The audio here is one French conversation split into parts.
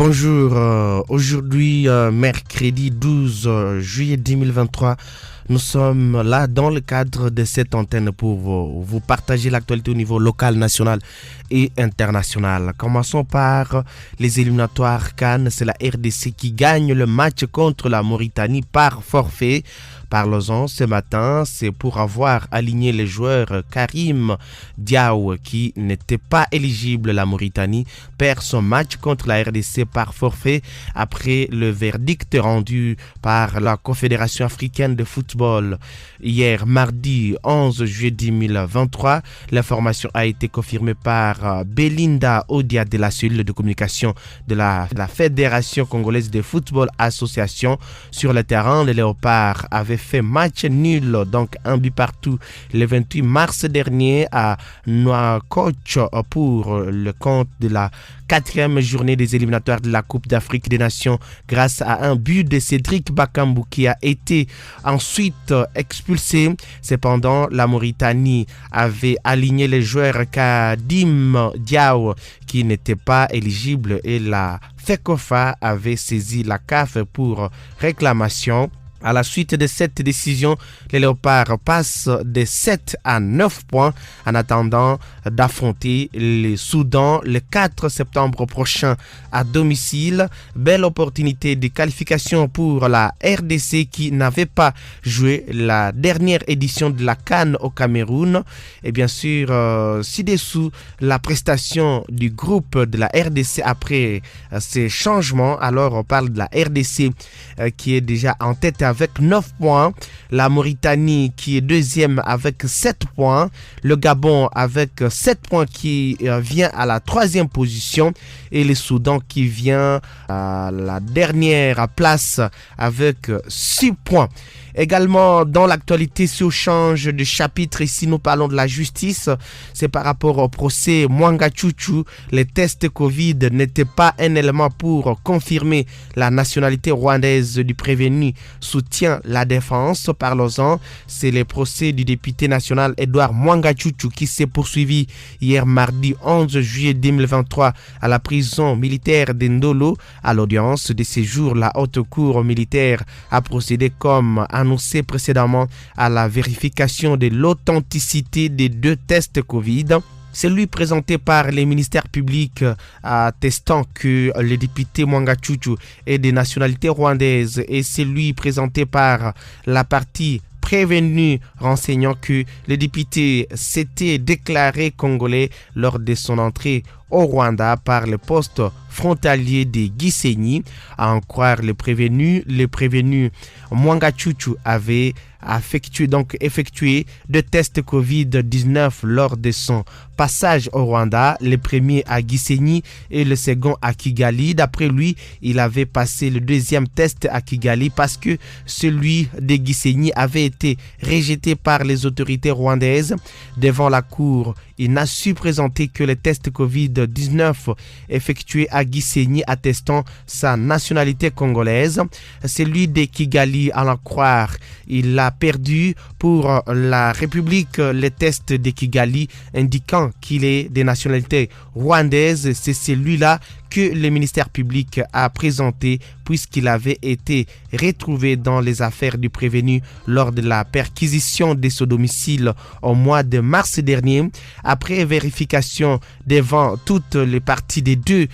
Bonjour, aujourd'hui mercredi 12 juillet 2023, nous sommes là dans le cadre de cette antenne pour vous partager l'actualité au niveau local, national et international. Commençons par les éliminatoires CAN, c'est la RDC qui gagne le match contre la Mauritanie par forfait. Parlons-en ce matin, c'est pour avoir aligné les joueurs. Karim Diaw, qui n'était pas éligible, la Mauritanie perd son match contre la RDC par forfait après le verdict rendu par la Confédération africaine de football hier mardi 11 juillet 2023. L'information a été confirmée par Belinda Odia de la cellule de communication de la Fédération congolaise de football association. Sur le terrain, les Léopards avaient fait match nul, donc un but partout, le 28 mars dernier à Nouakchott pour le compte de la 4e journée des éliminatoires de la Coupe d'Afrique des Nations grâce à un but de Cédric Bakambu qui a été ensuite expulsé. Cependant, la Mauritanie avait aligné les joueurs Kadim Diaw qui n'était pas éligible et la FECOFA avait saisi la CAF pour réclamation. À la suite de cette décision, les Léopards passent de 7 à 9 points en attendant d'affronter le Soudan le 4 septembre prochain à domicile. Belle opportunité de qualification pour la RDC qui n'avait pas joué la dernière édition de la CAN au Cameroun. Et bien sûr, ci-dessous, la prestation du groupe de la RDC après ces changements. Alors, on parle de la RDC qui est déjà en tête avec 9 points, la Mauritanie qui est deuxième avec 7 points, le Gabon avec 7 points qui vient à la 3e position et le Soudan qui vient à la dernière place avec 6 points. Également dans l'actualité, si on change de chapitre, ici nous parlons de la justice, c'est par rapport au procès Mwanga Chouchou. Les tests Covid n'étaient pas un élément pour confirmer la nationalité rwandaise du prévenu, soutient la défense. Parlons-en, c'est le procès du député national Edouard Mwanga Chouchou qui s'est poursuivi hier mardi 11 juillet 2023 à la prison militaire d'Ndolo. À l'audience de séjour, la haute cour militaire a procédé comme annoncé précédemment à la vérification de l'authenticité des 2 tests Covid. Celui présenté par les ministères publics attestant que le député Mwanga Chouchou est de nationalité rwandaise et celui présenté par la partie prévenu renseignant que le député s'était déclaré congolais lors de son entrée au Rwanda par le poste frontalier de Gisenyi. À en croire le prévenu Mwanga Chouchou avait effectué 2 tests Covid-19 lors de son passage au Rwanda, le premier à Gisenyi et le second à Kigali. D'après lui, il avait passé le 2e test à Kigali parce que celui de Gisenyi avait été rejeté par les autorités rwandaises. Devant la cour, il n'a su présenter que le test Covid-19 effectué à Gisenyi attestant sa nationalité congolaise. Celui de Kigali, à en croire, il a perdu pour la République le test de Kigali indiquant qu'il est de nationalité rwandaise. C'est celui-là que le ministère public a présenté puisqu'il avait été retrouvé dans les affaires du prévenu lors de la perquisition de son domicile au mois de mars dernier. Après vérification devant toutes les parties des 2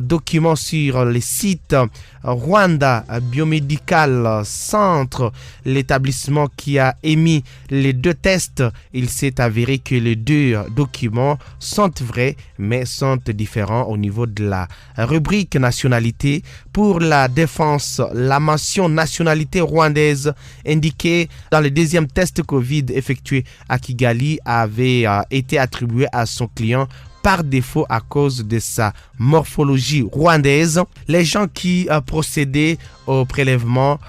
documents sur les sites Rwanda Biomedical Centre, l'établissement qui a émis les 2 tests, il s'est avéré que les 2 documents sont vrais mais sont différents au niveau de la rubrique nationalité. Pour la défense, la mention nationalité rwandaise indiquée dans le 2e test Covid effectué à Kigali avait été attribuée à son client par défaut à cause de sa morphologie rwandaise. Les gens qui procédaient au prélèvement,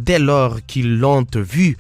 dès lors qu'ils l'ont vu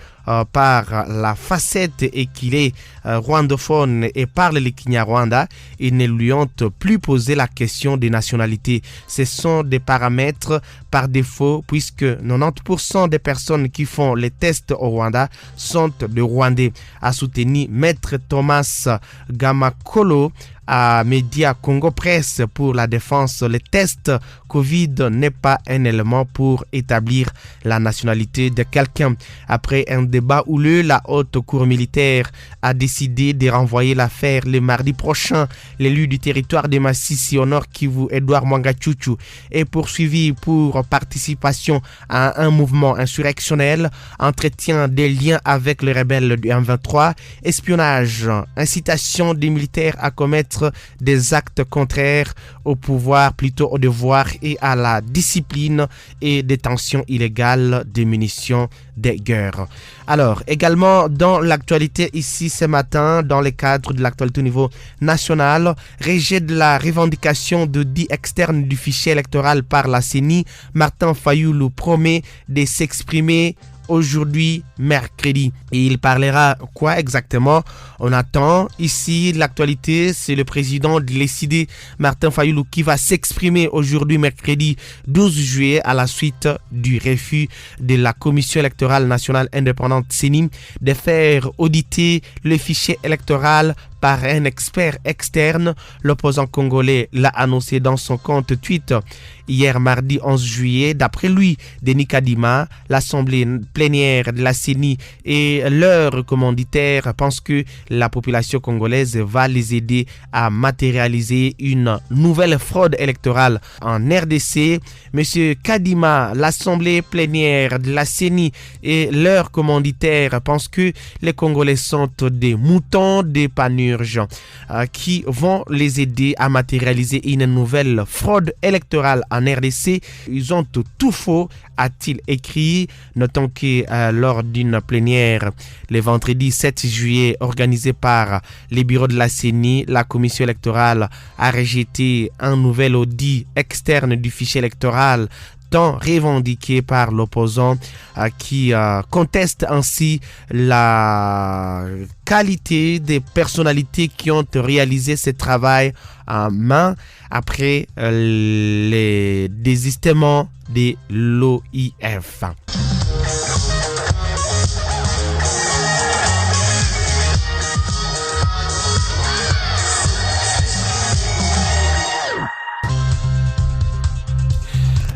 par la facette et qu'il est rwandophone et parle le Kinyarwanda, ils ne lui ont plus posé la question des nationalités. Ce sont des paramètres par défaut puisque 90% des personnes qui font les tests au Rwanda sont de Rwandais, a soutenu Maître Thomas Gamakolo à Média Congo Presse pour la défense, le test Covid n'est pas un élément pour établir la nationalité de quelqu'un. Après un débat houleux, la haute cour militaire a décidé de renvoyer l'affaire le mardi prochain. L'élu du territoire de Massissi au Nord Kivu, Edouard Mwangachuchu, est poursuivi pour participation à un mouvement insurrectionnel, entretien des liens avec les rebelles du M23, espionnage, incitation des militaires à commettre des actes contraires au pouvoir, plutôt au devoir et à la discipline, et détention illégale des munitions de guerre. Alors, également dans l'actualité ici ce matin, dans le cadre de l'actualité au niveau national, rejet de la revendication de dit externe du fichier électoral par la CENI, Martin Fayulu promet de s'exprimer aujourd'hui, mercredi. Et il parlera quoi exactement? On attend. Ici, l'actualité, c'est le président de l'ECD, Martin Fayulu, qui va s'exprimer aujourd'hui, mercredi 12 juillet, à la suite du refus de la Commission électorale nationale indépendante CENI de faire auditer le fichier électoral par un expert externe. L'opposant congolais l'a annoncé dans son compte Twitter hier mardi 11 juillet. D'après lui, Denis Kadima, l'assemblée plénière de la CENI et leurs commanditaires pensent que la population congolaise va les aider à matérialiser une nouvelle fraude électorale en RDC. Monsieur Kadima, l'assemblée plénière de la CENI et leurs commanditaires pensent que les Congolais sont des moutons, des panurges qui vont les aider à matérialiser une nouvelle fraude électorale en RDC. Ils ont tout faux, a-t-il écrit. Notons que lors d'une plénière le vendredi 7 juillet organisée par les bureaux de la CENI, la commission électorale a rejeté un nouvel audit externe du fichier électoral tant revendiqué par l'opposant qui conteste ainsi la qualité des personnalités qui ont réalisé ce travail en main après les désistements de l'OIF.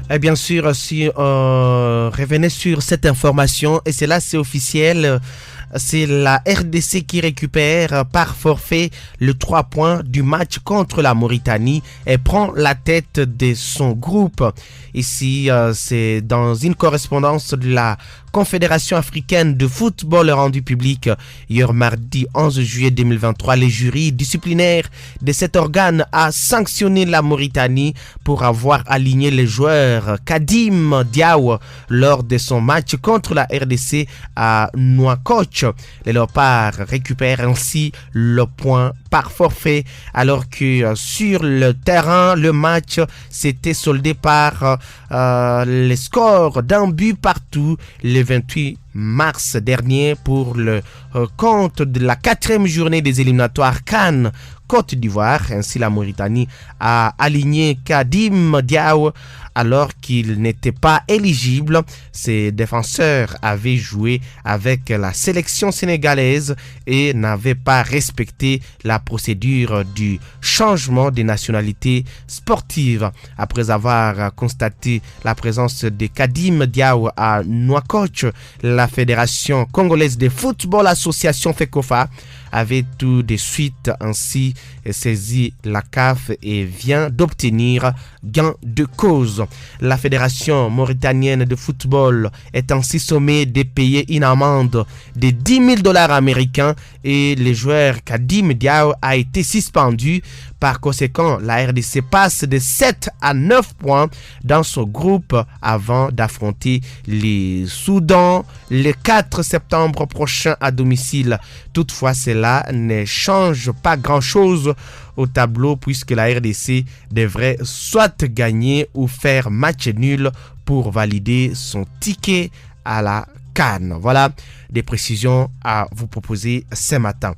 Et bien sûr, si on revenait sur cette information, et c'est là, c'est officiel, c'est la RDC qui récupère par forfait le 3 points du match contre la Mauritanie et prend la tête de son groupe. Ici, c'est dans une correspondance de la Confédération africaine de football rendu public hier mardi 11 juillet 2023. Les jurys disciplinaires de cet organe a sanctionné la Mauritanie pour avoir aligné les joueurs Kadim Diaw lors de son match contre la RDC à Nouakchott. Les Léopards récupèrent ainsi le point par forfait alors que sur le terrain, le match s'était soldé par les scores d'un but partout le 28 mars dernier pour le compte de la 4e journée des éliminatoires CAN Côte d'Ivoire. Ainsi, la Mauritanie a aligné Kadim Diaw alors qu'il n'était pas éligible. Ses défenseurs avaient joué avec la sélection sénégalaise et n'avaient pas respecté la procédure du changement des nationalités sportives. Après avoir constaté la présence de Kadim Diaw à Nouakchott, la Fédération congolaise de football association FECOFA avait tout de suite ainsi saisi la CAF et vient d'obtenir gain de cause. La Fédération mauritanienne de football est ainsi sommée de payer une amende de 10 000 $ américains et le joueur Kadim Diaw a été suspendu. Par conséquent, la RDC passe de 7 à 9 points dans son groupe avant d'affronter les Soudans le 4 septembre prochain à domicile. Toutefois, cela ne change pas grand-chose au tableau puisque la RDC devrait soit gagner ou faire match nul pour valider son ticket à la CAN. Voilà des précisions à vous proposer ce matin.